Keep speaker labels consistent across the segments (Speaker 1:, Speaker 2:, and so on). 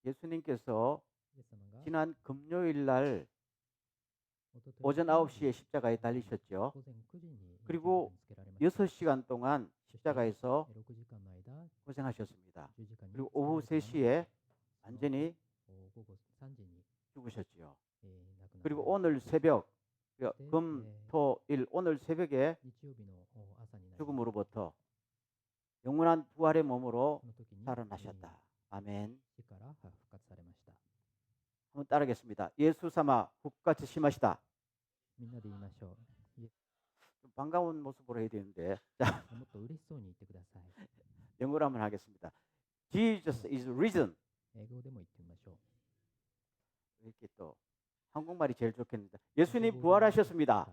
Speaker 1: 예수님께서
Speaker 2: イエス様が
Speaker 1: 지난 금요일 날
Speaker 2: おととい
Speaker 1: 오전 9시에 십자가에 달리셨죠.
Speaker 2: 午前9時に
Speaker 1: 그리고
Speaker 2: 十字架につけられました。
Speaker 1: 6시간 동안
Speaker 2: そして
Speaker 1: 십자가에서
Speaker 2: 6時間の間
Speaker 1: 고생하셨습니다.
Speaker 2: 十字架につ
Speaker 1: 그리고
Speaker 2: けら
Speaker 1: 오후
Speaker 2: れたまま
Speaker 1: 3시에
Speaker 2: その
Speaker 1: 완전히
Speaker 2: 午後3時に
Speaker 1: 죽으셨지요.
Speaker 2: 亡くなられ
Speaker 1: 그리고
Speaker 2: ました
Speaker 1: 오늘 새벽,
Speaker 2: 네,
Speaker 1: 금, 토, 일 오늘 새벽에
Speaker 2: 日曜日の朝になります。
Speaker 1: 죽음으로부터 영원한 부활의 몸으로
Speaker 2: その時に
Speaker 1: 살아나셨다. 아멘.
Speaker 2: 死から復活されました。
Speaker 1: 한번 따르겠습니다. 예수 삼아復活しました.
Speaker 2: みんなで言いましょう。イエス
Speaker 1: 좀 반가운 모습으로 해야 되는데 자,
Speaker 2: もっと嬉しそうに言ってください。
Speaker 1: 영어로 한번 하겠습니다. Jesus is risen.
Speaker 2: 英語でも言ってみましょう。
Speaker 1: 이렇게 또 한국말이 제일 좋겠는데 예수님 부활하셨습니다.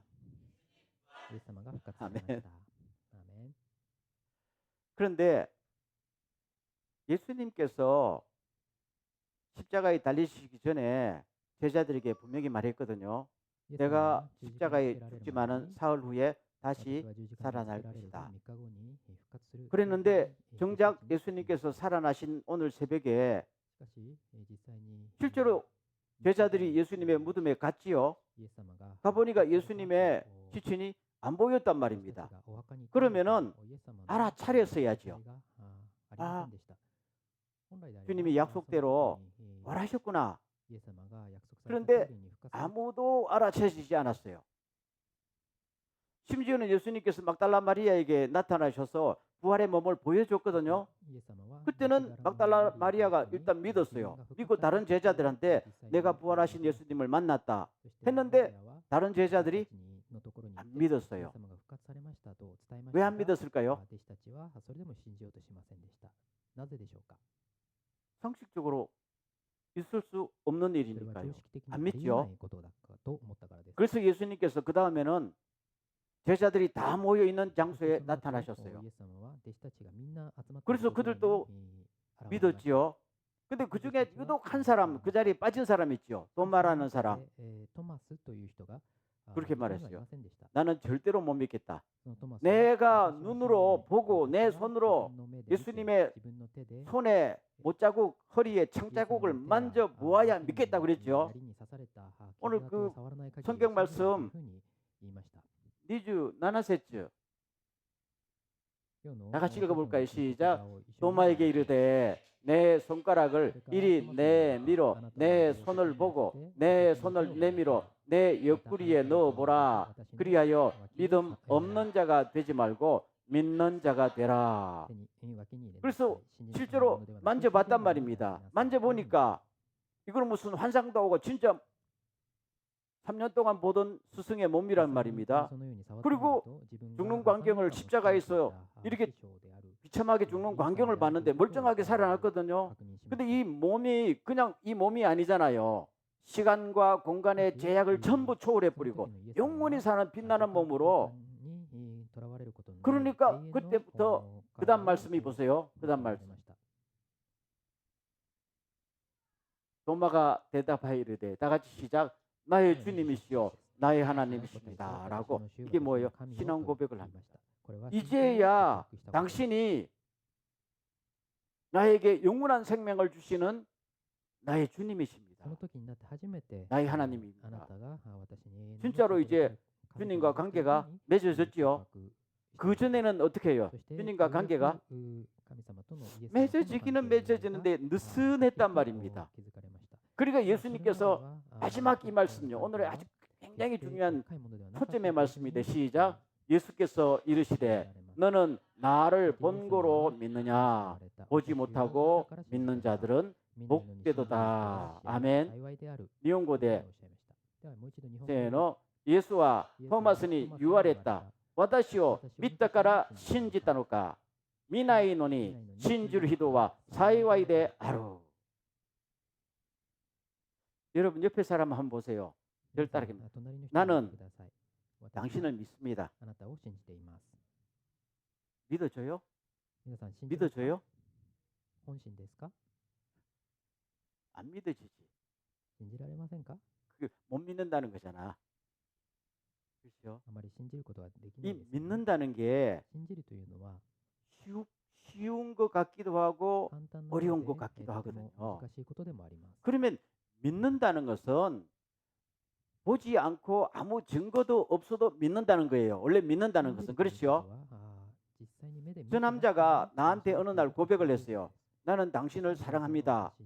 Speaker 2: イエス様が復活されました。アーメン。
Speaker 1: 그런데 예수님께서 십자가에 달리시기 전에 제자들에게 분명히 말했거든요.
Speaker 2: イエス様
Speaker 1: 내가
Speaker 2: は十字架に
Speaker 1: 십자가에
Speaker 2: つけられる前
Speaker 1: 죽지만은
Speaker 2: に
Speaker 1: 사흘 후에
Speaker 2: 私
Speaker 1: 다시
Speaker 2: は十字架につけ
Speaker 1: 살아날
Speaker 2: られる
Speaker 1: 것이다.
Speaker 2: 3日後に復活する。
Speaker 1: 그랬는데
Speaker 2: というふうに
Speaker 1: 정작
Speaker 2: 弟子たちに
Speaker 1: 예수님께서 살아나신 오늘 새벽에
Speaker 2: しかし実際に
Speaker 1: 실제로 제자들이 예수님의 무덤에 갔지요.
Speaker 2: イエス様が
Speaker 1: 가보니까 예수님의 시신이 안 보였단 말입니다. 그러면은 알아차렸어야지요. 아, 주님이 약속대로 부활하셨구나. 그런데 아무도 알아채지지 않았어요. 심지어는 예수님께서 막달라 마리아에게 나타나셔서 부활의 몸을 보여줬거든요. 그때는 막달라 마리아가 일단 믿었어요. 믿고 다른 제자들한테 내가 부활하신 예수님을 만났다 했는데 다른 제자들이 안 믿었어요. 왜 안 믿었을까요? 상식적으로 있을 수 없는 일이니까요. 안 믿죠. 그래서 예수님께서 그 다음에는 제자들이 다 모여 있는 장소에 나타나셨어요. 그래서 그들도 믿었지요. 근데 그 중에 유독 한 사람, 그 자리에 빠진 사람 있죠. 도마라는 사람. 그렇게 말했어요. 나는 절대로 못 믿겠다. 내가 눈으로 보고 내 손으로 예수님의 손에 못자국, 허리에 창자국을 만져보아야 믿겠다 그랬죠. 오늘 그 성경 말씀 니주 나나세츠 다 같이 읽어볼까요? 시작. 도마에게 이르되 내 손가락을 이리 내밀어 내 손을 보고 내 손을 내밀어 내 옆구리에 넣어보라. 그리하여 믿음 없는 자가 되지 말고 믿는 자가 되라. 그래서 실제로 만져봤단 말입니다. 만져보니까 이걸 무슨 환상도 오고 진짜 3년 동안 보던 스승의 몸이란 말입니다. 그리고 죽는 광경을 십자가에서 이렇게 비참하게 죽는 광경을 봤는데 멀쩡하게 살아났거든요. 근데 이 몸이 그냥 이 몸이 아니잖아요. 시간과 공간의 제약을 전부 초월해버리고 영원히 사는 빛나는 몸으로. 그러니까 그때부터 그 다음 말씀이 보세요. 그 다음 말씀. 도마가 대답하여 이르되 다 같이 시작. 나의 주님이시여 나의 하나님이십니다 라고. 이게 뭐예요? 신앙 고백을 합니다. 이제야 당신이 나에게 영원한 생명을 주시는 나의 주님이십니다. 나의 하나님입니다. 진짜로 이제 주님과 관계가 맺어졌지요. 그 전에는 어떻게 해요? 주님과 관계가 맺어지기는 맺어지는데 느슨했단 말입니다. 그러니까 예수님께서 마지막 이 말씀요. 오늘의 아주 굉장히 중요한 초점의 말씀인데 시작. 예수께서 이르시되 너는 나를 본고로 믿느냐? 보지 못하고 믿는 자들은 복되도다. 아멘. 니온고대 세노 예수와 토마스니 유알했다. 와다시오 믿다까라 신지다노까 미나이노니 신주를 히도와 사이와이데 아루. 여러분 옆에 사람 한번 보세요. 절 따르겠습니다. 나는 당신을 믿습니다. 믿어줘요? 믿어줘요? 안 믿어지지. 그게 못 믿는다는 거잖아. 그렇죠? 이 믿는다는 게 쉬운 것 같기도 하고
Speaker 2: 簡単な
Speaker 1: 어려운
Speaker 2: の
Speaker 1: 것
Speaker 2: で、
Speaker 1: 같기도
Speaker 2: とても
Speaker 1: 하거든요.
Speaker 2: 難しいことでもあります。
Speaker 1: 그러면 믿는다는 것은 보지 않고 아무 증거도 없어도 믿는다는 거예요. 원래 믿는다는
Speaker 2: 信じ
Speaker 1: 것은
Speaker 2: るということ
Speaker 1: 그렇죠.
Speaker 2: は、実際に目で見
Speaker 1: 저
Speaker 2: てなくても
Speaker 1: 남자가
Speaker 2: 信
Speaker 1: 나한테
Speaker 2: じる
Speaker 1: 어느
Speaker 2: という
Speaker 1: 날
Speaker 2: ことが
Speaker 1: 고백을
Speaker 2: 事実
Speaker 1: 했어요.
Speaker 2: です。
Speaker 1: 나는 당신을
Speaker 2: 私は
Speaker 1: 사랑합니다.
Speaker 2: 私に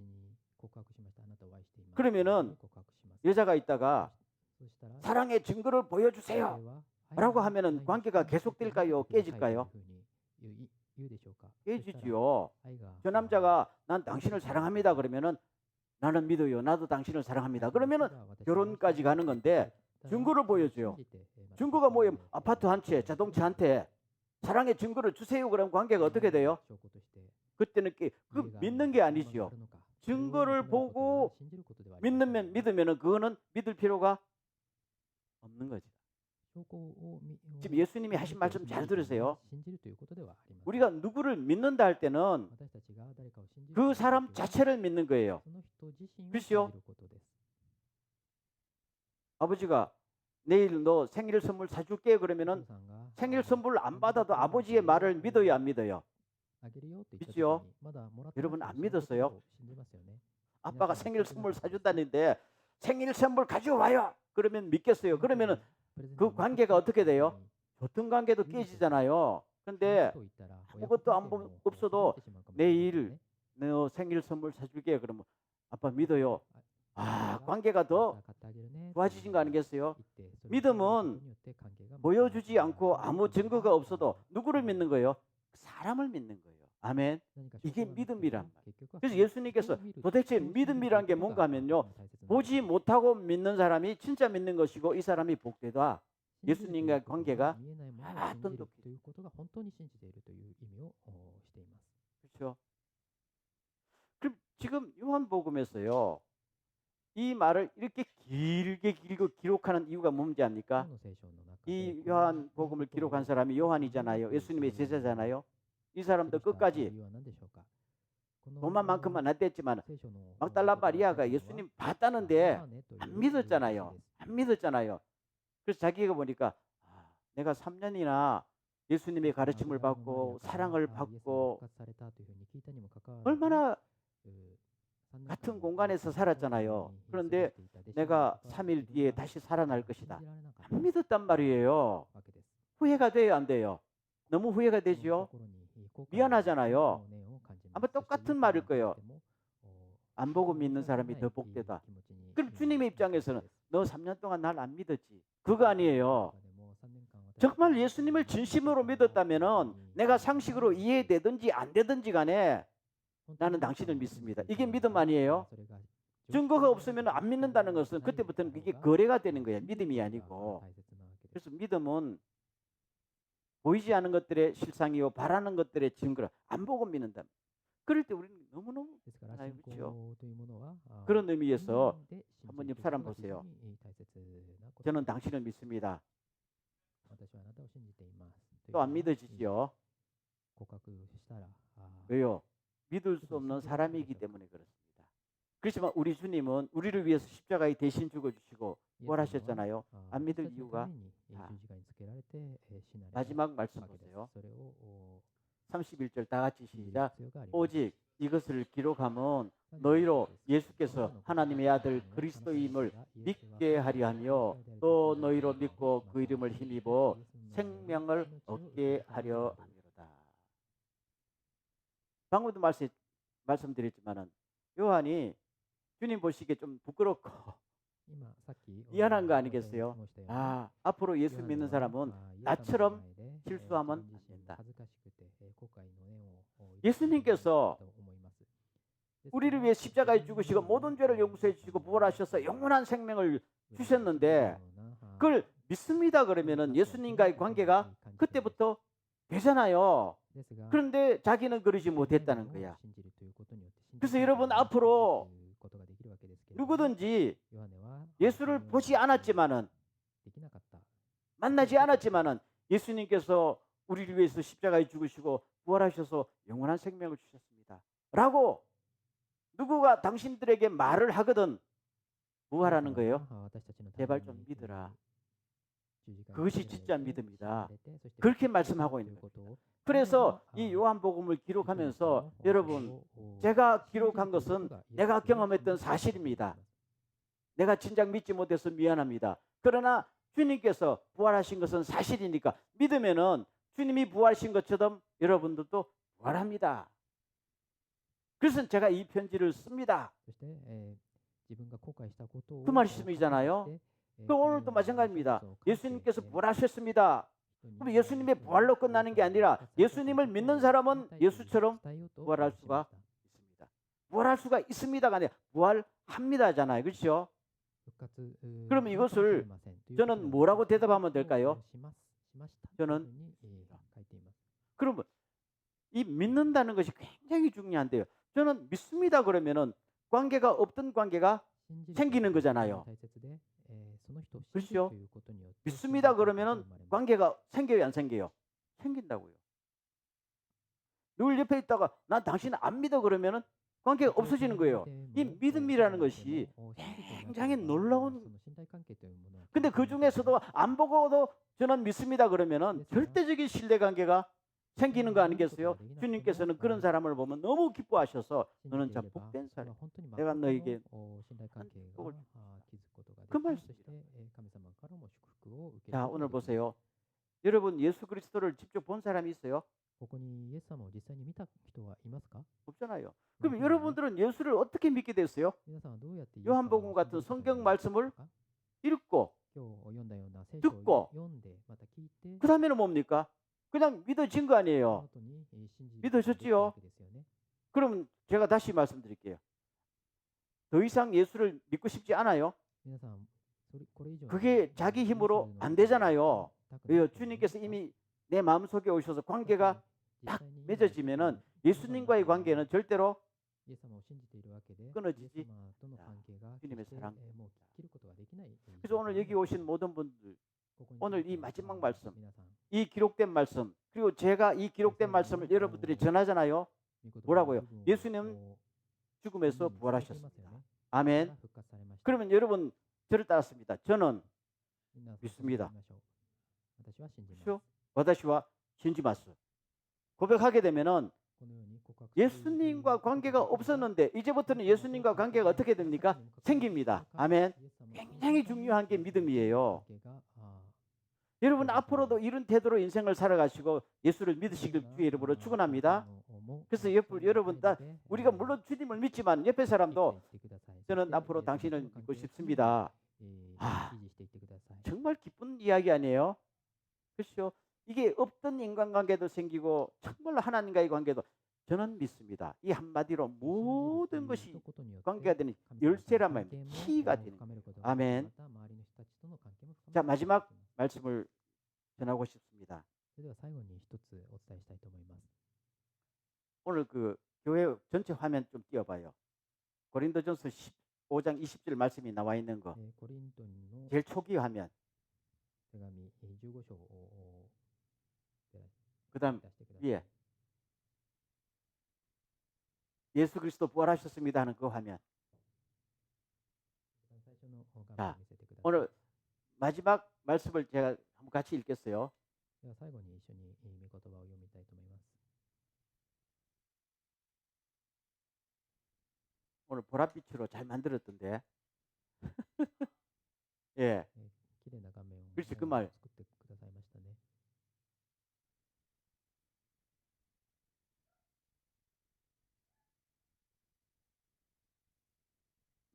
Speaker 2: 告白しました。あなたを愛しています。
Speaker 1: 그러면은
Speaker 2: 告白します。
Speaker 1: 여자가 있다가
Speaker 2: そしたら、
Speaker 1: 사랑의 증거를
Speaker 2: 女性
Speaker 1: 보여주세요.
Speaker 2: は
Speaker 1: 라고
Speaker 2: 愛の
Speaker 1: 하면은
Speaker 2: 愛の
Speaker 1: 관계가
Speaker 2: 証拠を見せて
Speaker 1: 계속될까요?
Speaker 2: くださいという
Speaker 1: 깨질까요?
Speaker 2: ふうに言うでしょうか。そしたら
Speaker 1: 깨지지요.
Speaker 2: 愛が
Speaker 1: 저 남자가 난 당신을 사랑합니다. 그러면은 나는 믿어요. 나도 당신을 사랑합니다. 그러면은 결혼까지 가는 건데 증거를 보여줘요. 증거가 뭐예요? 아파트 한 채, 자동차 한 채. 사랑의 증거를 주세요. 그러면 관계가 어떻게 돼요? 그때는 그 믿는 게 아니지요. 증거를 보고 믿으면은 그거는 믿을 필요가 없는 거지. 지금 예수님이 하신 말씀 잘 들으세요. 우리가 누구를 믿는다 할 때는 그 사람 자체를 믿는 거예요. 그렇죠? 아버지가 내일 너 생일 선물 사줄게 그러면은 생일 선물 안 받아도 아버지의 말을 믿어요, 안 믿어요? 믿죠? 여러분 안 믿었어요? 아빠가 생일 선물 사준다는데 생일 선물 가져와요. 그러면 믿겠어요. 그러면은 그 관계가 어떻게 돼요? 좋던 관계도 깨지잖아요. 근데 아무것도 없어도 내일 너 생일 선물 사줄게. 그러면 아빠 믿어요. 아, 관계가 더 좋아지신 거 아니겠어요? 믿음은 보여주지 않고 아무 증거가 없어도 누구를 믿는 거예요? 사람을 믿는 거예요. 아멘. 이게 믿음이란 말이에요. 그래서 예수님께서 도대체 믿음이란 게 뭔가 하면요, 보지 못하고 믿는 사람이 진짜 믿는 것이고 이 사람이 복되다. 예수님과의 관계가 돈독해요. 그렇죠? 그럼 지금 요한복음에서요, 이 말을 이렇게 길게 기록하는 이유가 뭔지 압니까? 이 요한복음을 기록한 사람이 요한이잖아요. 예수님의 제자잖아요. 이 사람도 끝까지 돈만큼은 안 됐지만 막달라 마리아가 예수님 봤다는데 안 믿었잖아요. 안 믿었잖아요. 그래서 자기가 보니까 내가 3년이나 예수님의 가르침을 받고 사랑을 받고 얼마나 같은 공간에서 살았잖아요. 그런데 내가 3일 뒤에 다시 살아날 것이다. 안 믿었단 말이에요. 후회가 돼요, 안 돼요? 너무 후회가 되지요? 미안하잖아요. 아마 똑같은 말일 거예요. 안 보고 믿는 사람이 더 복되다. 그럼 주님의 입장에서는 너 3년 동안 날 안 믿었지. 그거 아니에요. 정말 예수님을 진심으로 믿었다면은 내가 상식으로 이해되든지 안 되든지 간에 나는 당신을 믿습니다. 이게 믿음 아니에요? 증거가 없으면 안 믿는다는 것은 그때부터는 이게 거래가 되는 거예요. 믿음이 아니고. 그래서 믿음은 보이지 않는 것들의 실상이요 바라는 것들의 증거를 안 보고 믿는다. 그럴 때 우리는 너무너무 그렇죠. 그런 의미에서 한번 옆 사람 보세요. 저는 당신을 믿습니다. 또 안 믿어지지요. 왜요? 믿을 수 없는 사람이기 때문에 그렇습니다. 그렇지만 우리 주님은 우리를 위해서 십자가에 대신 죽어주시고 부활하셨잖아요. 안 믿을 이유가 마지막 말씀 보세요. 31절 다 같이 시작. 오직 이것을 기록하면 너희로 예수께서 하나님의 아들 그리스도임을 믿게 하려 하며 또 너희로 믿고 그 이름을 힘입어 생명을 얻게 하려 함이로다. 방금도 말씀드렸지만은 요한이 주님 보시기에 좀 부끄럽고 미안한 거 아니겠어요? 아, 앞으로 예수 믿는 사람은 나처럼 실수하면 안 된다. 예수님께서 우리를 위해 십자가에 죽으시고 모든 죄를 용서해 주시고 부활하셔서 영원한 생명을 주셨는데 그걸 믿습니다 그러면은 예수님과의 관계가 그때부터 되잖아요. 그런데 자기는 그러지 못했다는 거야. 그래서 여러분 앞으로 누구든지 예수를 보지 않았지만은 만나지 않았지만은 예수님께서 우리를 위해서 십자가에 죽으시고 부활하셔서 영원한 생명을 주셨습니다. 라고 누구가 당신들에게 말을 하거든 뭐 하라는 거예요? 제발 좀 믿으라. 그것이 진짜 믿음이다. 그렇게 말씀하고 있는 겁니다. 그래서 이 요한복음을 기록하면서 여러분, 제가 기록한 것은 내가 경험했던 사실입니다. 내가 진작 믿지 못해서 미안합니다. 그러나 주님께서 부활하신 것은 사실이니까 믿으면은 주님이 부활하신 것처럼 여러분들도 부활합니다. 그래서 제가 이 편지를 씁니다. 그 말씀이잖아요. 그 오늘도 마찬가지입니다. 예수님께서 부활하셨습니다. 그럼 예수님의 부활로 끝나는 게 아니라 예수님을 믿는 사람은 예수처럼 부활할 수가 있습니다. 부활할 수가 있습니다가 아니라 부활합니다잖아요. 그렇죠? 그럼 이것을 저는 뭐라고 대답하면 될까요? 저는 그러면 이 믿는다는 것이 굉장히 중요한데요. 저는 믿습니다 그러면은 관계가 없던 관계가 생기는 거잖아요. 그렇죠? 믿습니다 그러면은 관계가 생겨요, 안 생겨요? 생긴다고요. 누굴 옆에 있다가 난 당신 안 믿어 그러면은 관계가 없어지는 거예요. 이 믿음이라는 것이 굉장히 놀라운. 근데 그 중에서도 안 보고도 저는 믿습니다 그러면은 절대적인 신뢰 관계가 생기는 거 아니겠어요? 주님께서는 그런 사람을 보면 너무 기뻐하셔서 너는 참 복된 사람. 내가 너에게 그 말씀입니다. 자, 오늘 보세요. 여러분 예수 그리스도를 직접 본 사람이 있어요? 없잖아요. 그럼 여러분들은 예수를 어떻게 믿게 됐어요? 요한복음 같은 성경 말씀을 읽고 듣고 그 다음에는 뭡니까? 그냥 믿어진 거 아니에요. 믿어졌지요? 그럼 제가 다시 말씀드릴게요. 더 이상 예수를 믿고 싶지 않아요? 그게 자기 힘으로 안 되잖아요. 왜요? 주님께서 이미 내 마음속에 오셔서 관계가 딱 맺어지면은 예수님과의 관계는 절대로 끊어지지 주님의 사랑. 그래서 오늘 여기 오신 모든 분들, 오늘 이 마지막 말씀, 이 기록된 말씀, 그리고 제가 이 기록된 말씀을 여러분들이 전하잖아요. 뭐라고요? 예수님 죽음에서 부활하셨습니다. 아멘. 그러면 여러분 저를 따랐습니다. 저는 믿습니다. 그렇죠? 와다시와 신지마스 고백하게 되면은 예수님과 관계가 없었는데 이제부터는 예수님과 관계가 어떻게 됩니까? 생깁니다. 아멘. 굉장히 중요한 게 믿음이에요. 여러분 앞으로도 이런 태도로 인생을 살아가시고 예수를 믿으시길 주의 이름으로 축원합니다. 그래서 여러분 우리가 물론 주님을 믿지만 옆에 사람도 저는 앞으로 당신을 믿고 싶습니다. 정말 기쁜 이야기 아니에요? 그렇죠? 이게 없던 인간관계도 생기고 정말 하나님과의 관계도 저는 믿습니다. 이 한마디로 모든 것이 관계가 되는 열쇠란 말입니다. 키가 되는 거예요. 아멘. 자, 마지막 말씀을 전하고 싶습니다. 오늘 그 교회 전체 화면 좀 띄워봐요. 고린도전서 15장 20절 말씀이 나와 있는 거. 제일 초기 화면. 그 다음 위에 예수 그리스도 부활하셨습니다 하는 그 화면. 자, 오늘 마지막 말씀을 제가 한번 같이 읽겠어요. 오늘 보랏빛으로 잘 만들었던데. 예. 그렇지, 그 말.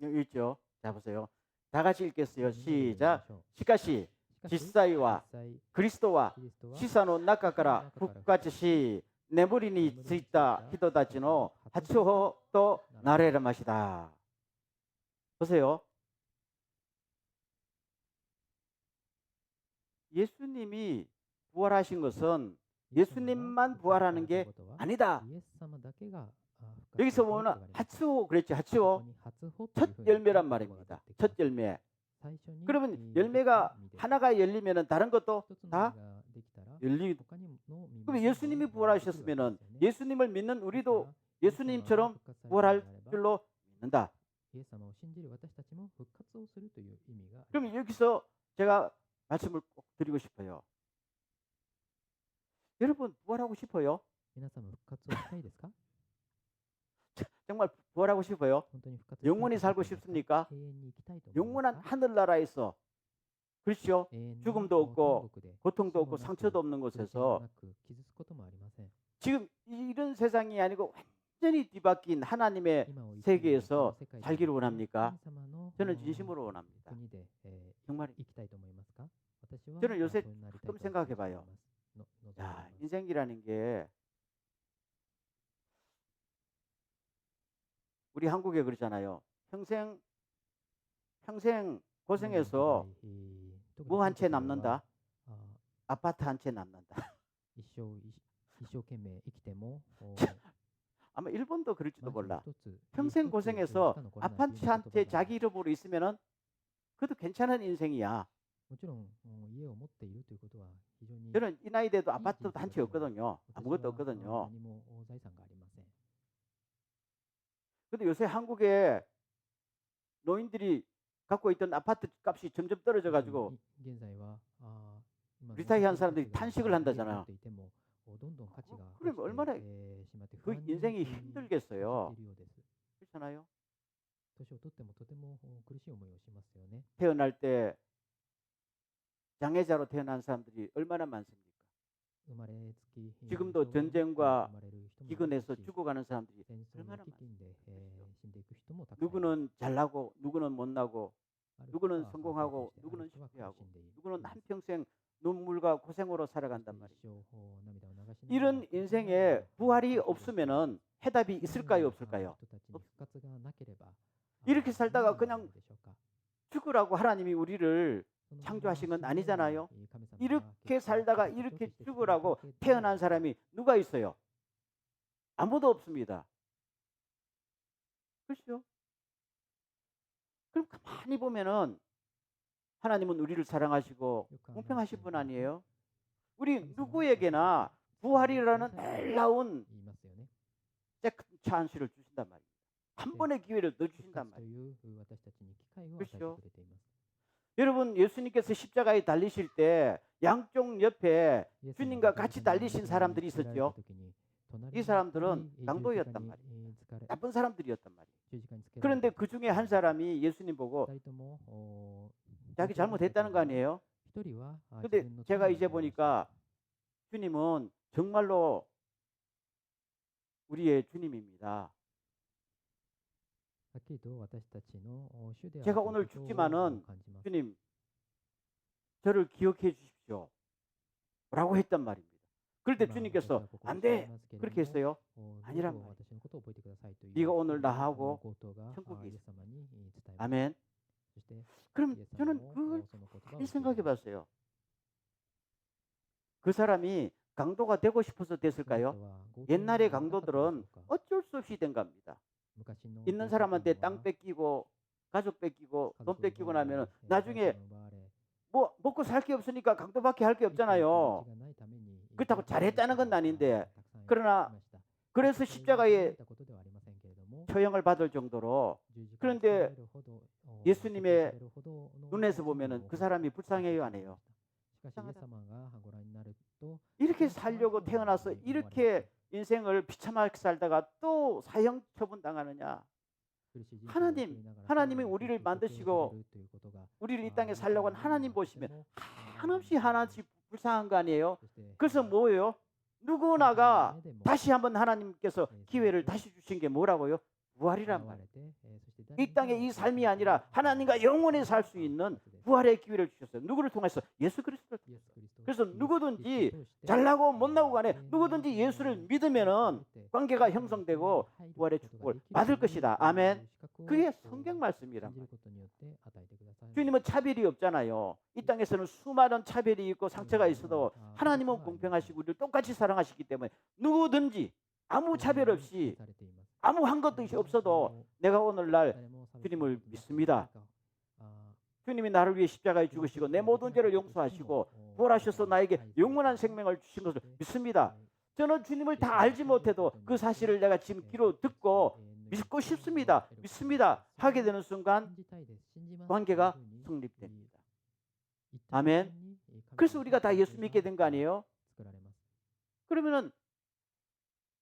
Speaker 1: 여기 있죠. 자, 보세요. 다 같이 읽겠어요. 시작. 시카시実際は 그리스도와 시사노中から復活し眠りについた人たちの発砲となれました. 보세요. 예수님이 부활하신 것은 예수님만 부활하는 게 아니다. 여기서 보면 하츠호 그랬죠. 하츠호 첫 열매란 말입니다. 첫 열매. 그러면 열매가 하나가 열리면은 다른 것도 다 열리고. 그럼 예수님이 부활하셨으면은 예수님을 믿는 우리도 예수님처럼 부활할 줄로 믿는다. 그럼 여기서 제가 말씀을 꼭 드리고 싶어요. 여러분 부활하고 싶어요?
Speaker 2: 皆さんも復活をしたいですか？
Speaker 1: 정말 부활하고 싶어요?
Speaker 2: 本当に復活したい
Speaker 1: 영원히
Speaker 2: と
Speaker 1: 살고
Speaker 2: 思いますか？
Speaker 1: 싶습니까?
Speaker 2: 永遠に生きたいと思います
Speaker 1: 영원한
Speaker 2: か？
Speaker 1: 하늘나라에서 그렇죠?
Speaker 2: 永遠の
Speaker 1: 죽음도 없고
Speaker 2: 天国で
Speaker 1: 고통도
Speaker 2: 死
Speaker 1: 없고
Speaker 2: もなく
Speaker 1: 상처도 없는
Speaker 2: 苦しみも
Speaker 1: 곳에서
Speaker 2: なく傷つくこともありません。
Speaker 1: 지금 이런 세상이 아니고 완전히 뒤바뀐 하나님의
Speaker 2: 今を生きる
Speaker 1: 세계에서
Speaker 2: 世界で
Speaker 1: 살기를 원합니까?
Speaker 2: 神様の
Speaker 1: 저는 진심으로 원합니다.
Speaker 2: 国で
Speaker 1: 정말
Speaker 2: 生きたいと思いますか？私は
Speaker 1: 저는 요새
Speaker 2: そうなりたい
Speaker 1: 좀
Speaker 2: と
Speaker 1: 생각해 봐요.
Speaker 2: 望んでい
Speaker 1: 야,
Speaker 2: ます。
Speaker 1: 인생이라는 게 우리 한국에 그러잖아요. 평생 고생해서 뭐 한 채 남는다? 아파트 한 채 남는다.
Speaker 2: 一生懸命生きても
Speaker 1: 아마 일본도 그럴지도 몰라.
Speaker 2: 一つ
Speaker 1: 평생
Speaker 2: 一つ
Speaker 1: 고생해서
Speaker 2: しか残らない
Speaker 1: 아파트 한 채 자기 이름으로 있으면은 그것도 괜찮은 인생이야.
Speaker 2: もちろん家を持っているということは非常に
Speaker 1: 저는 이 나이 돼도 아파트도 한 채 없거든요.
Speaker 2: 私は
Speaker 1: 아무것도 없거든요.
Speaker 2: 何も財産がありません。
Speaker 1: 근데 요새 한국에 노인들이 갖고 있던 아파트 값이 점점 떨어져 가지고
Speaker 2: 現在は今の
Speaker 1: 리타이어한 사람들이 탄식을 한다잖아요.
Speaker 2: といてもどんどん価値が
Speaker 1: 그럼 얼마나
Speaker 2: 落ちてしまって
Speaker 1: 그
Speaker 2: 不安に
Speaker 1: 인생이
Speaker 2: 陥って
Speaker 1: 힘들겠어요.
Speaker 2: いるようです。
Speaker 1: 그렇잖아요.
Speaker 2: 年を取ってもとても苦しい思いをしますよね。
Speaker 1: 태어날 때 장애자로 태어난 사람들이 얼마나 많습니까?
Speaker 2: 生まれつき
Speaker 1: 지금도
Speaker 2: 障害を持って
Speaker 1: 전쟁과
Speaker 2: 生まれる人もいます
Speaker 1: 기근에서
Speaker 2: し
Speaker 1: 죽어가는 사람들이
Speaker 2: 戦争の
Speaker 1: 얼마나
Speaker 2: 飢饉で死んでいく人もたくさんいます。
Speaker 1: 누구는 잘나고 누구는 못나고
Speaker 2: ある人
Speaker 1: 누구는
Speaker 2: は
Speaker 1: 성공하고
Speaker 2: 成功して
Speaker 1: 누구는
Speaker 2: ある人は
Speaker 1: 실패하고
Speaker 2: 苦しんでいる
Speaker 1: 누구는 한평생 눈물과 고생으로 살아간단
Speaker 2: 一
Speaker 1: 말이에요.
Speaker 2: 生涙を流しながら
Speaker 1: 이런 인생에 부활이 없으면은 해답이 있을까요, 없을까요?
Speaker 2: 人たちに復活がなければ
Speaker 1: 이렇게 살다가
Speaker 2: 何が
Speaker 1: 그냥
Speaker 2: あるでしょうか。
Speaker 1: 죽으라고 하나님이 우리를
Speaker 2: その
Speaker 1: 창조하신 건
Speaker 2: 死ぬように
Speaker 1: 아니잖아요.
Speaker 2: 神様が
Speaker 1: 이렇게 살다가
Speaker 2: 結
Speaker 1: 이렇게
Speaker 2: 局
Speaker 1: 죽으라고
Speaker 2: して
Speaker 1: 태어난 사람이 누가 있어요? 아무도 없습니다. 그렇죠? 그럼 가만히 보면은 하나님은 우리를 사랑하시고 공평하신 분 아니에요? 우리 누구에게나 부활이라는 놀라운
Speaker 2: 言いますよね。
Speaker 1: 세컨 찬스를 주신단 말이에요. 한 번의 기회를 더
Speaker 2: 復
Speaker 1: 주신단
Speaker 2: 活と
Speaker 1: 말이에요.
Speaker 2: いう私たちに機会を与え
Speaker 1: 그렇죠
Speaker 2: てくれています。
Speaker 1: 여러분 예수님께서 십자가에 달리실 때 양쪽 옆에
Speaker 2: イエス様
Speaker 1: 주님과
Speaker 2: が
Speaker 1: 같이
Speaker 2: 十字架に
Speaker 1: 달리신 사람들이
Speaker 2: つけられた
Speaker 1: 있었죠.
Speaker 2: 時に隣
Speaker 1: 이
Speaker 2: に
Speaker 1: 사람들은
Speaker 2: 十字架に
Speaker 1: 강도였단 말이에요.
Speaker 2: つかれ
Speaker 1: 나쁜 사람들이었단 말이에요.
Speaker 2: 十字架につけられ
Speaker 1: 그런데
Speaker 2: た
Speaker 1: 그 중에 한 사람이 예수님 보고
Speaker 2: 二人とも
Speaker 1: 자기 잘못했다는 거 아니에요?
Speaker 2: 一人は
Speaker 1: 근데 제가 이제 보니까 주님은 정말로 우리의 주님입니다.
Speaker 2: はっきりと私たちの主である
Speaker 1: 제가
Speaker 2: という
Speaker 1: 오늘
Speaker 2: ことを
Speaker 1: 죽지만은
Speaker 2: 感じます。
Speaker 1: 주님 저를 기억해 주십시오. 라고 했단 말입니다. 그럴 때
Speaker 2: 今
Speaker 1: 주님께서
Speaker 2: 私はここに
Speaker 1: 안
Speaker 2: い
Speaker 1: 돼
Speaker 2: ますけれども
Speaker 1: 그렇게 했어요.
Speaker 2: どう
Speaker 1: 아니란
Speaker 2: ぞ
Speaker 1: 말이에요.
Speaker 2: 私のことを覚えてくださいという
Speaker 1: 네가 오늘 나하고
Speaker 2: 応答が
Speaker 1: 천국에
Speaker 2: イエス様に伝えます。
Speaker 1: 아멘.
Speaker 2: そして
Speaker 1: 그럼
Speaker 2: イエス様
Speaker 1: 저는
Speaker 2: も
Speaker 1: 그걸
Speaker 2: その言葉を
Speaker 1: 많이
Speaker 2: 受け入れ
Speaker 1: 생각해
Speaker 2: ます。
Speaker 1: 봤어요. 그 사람이 강도가 되고 싶어서
Speaker 2: その
Speaker 1: 됐을까요?
Speaker 2: 人は強盗に
Speaker 1: 옛날의
Speaker 2: なりたかったでしょ
Speaker 1: 강도들은
Speaker 2: うか。
Speaker 1: 어쩔 수 없이 된 겁니다.
Speaker 2: 昔の
Speaker 1: 있는
Speaker 2: 強盗
Speaker 1: 사람한테
Speaker 2: という
Speaker 1: 땅
Speaker 2: のは
Speaker 1: 뺏기고 가족 뺏기고
Speaker 2: 家
Speaker 1: 돈
Speaker 2: 族を
Speaker 1: 뺏기고
Speaker 2: 奪われ
Speaker 1: 나면은
Speaker 2: 財
Speaker 1: 나중에
Speaker 2: 産を奪われ
Speaker 1: 뭐 먹고 살 게 없으니까 강도밖에 할 게
Speaker 2: 生きていく道
Speaker 1: 없잖아요.
Speaker 2: がないために
Speaker 1: 그렇다고 잘했다는 건
Speaker 2: たく
Speaker 1: 아닌데
Speaker 2: さんい
Speaker 1: 그러나
Speaker 2: ました。
Speaker 1: 그래서
Speaker 2: それは
Speaker 1: 십자가에
Speaker 2: たことではありませんけれども
Speaker 1: 처형을 받을 정도로
Speaker 2: 十字架に
Speaker 1: 그런데
Speaker 2: つけられるほど
Speaker 1: 예수님의
Speaker 2: 処刑されるほどの
Speaker 1: 눈에서 보면은 그 사람이 불쌍해요 안 해요?
Speaker 2: しかしイエス様がご覧になると
Speaker 1: 이렇게 살려고 태어나서 이렇게 인생을 비참하게 살다가 또 사형 처분 당하느냐? 하나님이 우리를 만드시고 우리를 이 땅에 살려고 한 하나님 보시면 한없이 하나씩 불쌍한 거 아니에요? 그래서 뭐예요? 누구나가 다시 한번 하나님께서 기회를 다시 주신 게 뭐라고요? 부활이란 말이에요. 이 땅의 이 삶이 아니라 하나님과 영원히 살 수 있는 부활의 기회를 주셨어요. 누구를 통해서? 예수 그리스도를 통해서. 그래서 누구든지 잘나고 못나고 간에 누구든지 예수를 믿으면은 관계가 형성되고 부활의 축복을 받을 것이다. 아멘. 그게 성경 말씀이란 말이에요. 주님은 차별이 없잖아요. 이 땅에서는 수많은 차별이 있고 상처가 있어도 하나님은 공평하시고 우리를 똑같이 사랑하시기 때문에 누구든지 아무 차별 없이 아무 한 것도 없어도 내가 오늘날 주님을 믿습니다. 주님이 나를 위해 십자가에 죽으시고 내 모든 죄를 용서하시고 부활하셔서 나에게 영원한 생명을 주신 것을 믿습니다. 저는 주님을 다 알지 못해도 그 사실을 내가 지금 귀로 듣고 믿고 싶습니다. 믿습니다. 하게 되는 순간 관계가 성립됩니다. 아멘. 그래서 우리가 다 예수 믿게 된 거 아니에요? 그러면은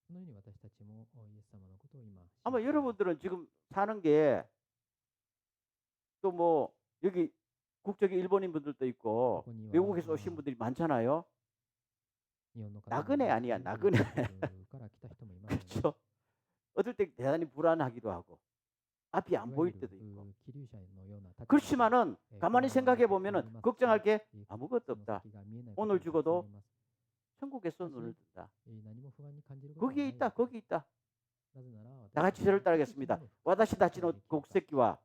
Speaker 2: そのように私たちもイエス様のことを今
Speaker 1: 아마
Speaker 2: 信じています。
Speaker 1: 여러분들은 지금 사는 게 또 뭐 여기 국적이 일본인 분들도 있고
Speaker 2: ここには
Speaker 1: 외국에서 오신 분들이 많잖아요.
Speaker 2: 日本の方も
Speaker 1: 나그네 아니야,
Speaker 2: いますし
Speaker 1: 나그네.
Speaker 2: 外国から来た人もいますよね。
Speaker 1: 그렇죠. 어떨 때 대단히 불안하기도 하고 앞이
Speaker 2: い
Speaker 1: 안
Speaker 2: わゆ
Speaker 1: 보일
Speaker 2: る
Speaker 1: 때도 있고.
Speaker 2: 気流者のような立場で
Speaker 1: 그렇지만은
Speaker 2: 不
Speaker 1: 가만히
Speaker 2: 安な
Speaker 1: 생각해
Speaker 2: 時もあり
Speaker 1: 보면은
Speaker 2: ますし
Speaker 1: 걱정할 게
Speaker 2: そ
Speaker 1: 아무것도
Speaker 2: の
Speaker 1: 없다.
Speaker 2: 先が見えない
Speaker 1: 오늘
Speaker 2: ことがたくさんあ
Speaker 1: 죽어도
Speaker 2: ります。
Speaker 1: 천국에서 눈을 뜬다.
Speaker 2: 何も不安に感じることは
Speaker 1: 거기에
Speaker 2: ない
Speaker 1: 있다,
Speaker 2: です。
Speaker 1: 거기 있다.
Speaker 2: なぜなら
Speaker 1: 다 같이 저를 따르겠습니다. 와다시 다치노 곡새끼와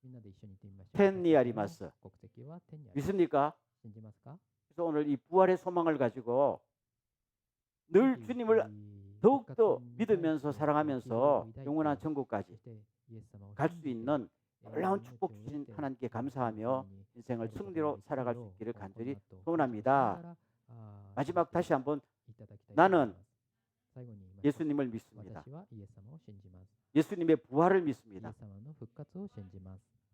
Speaker 2: みんなで一緒に言ってみましょう。
Speaker 1: 天にあります.
Speaker 2: 国籍は天にあります。
Speaker 1: 믿습니까?
Speaker 2: 信じますか？
Speaker 1: 그래서 오늘 이 부활의 소망을 가지고 늘 주님을 더욱더 믿으면서 사랑하면서 영원한 천국까지 갈 수 있는 놀라운 축복 주신 하나님께 감사하며 인생을 승리로 살아갈 수 있기를 간절히 소원합니다. 마지막 다시 한번 나는 예수님을 믿습니다. 예수님의 부활을 믿습니다.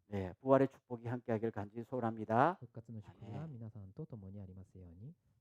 Speaker 1: 네, 부활의 축복이 함께하기를 간절히 소원합니다.
Speaker 2: 復活の祝福が皆さんと共にあります。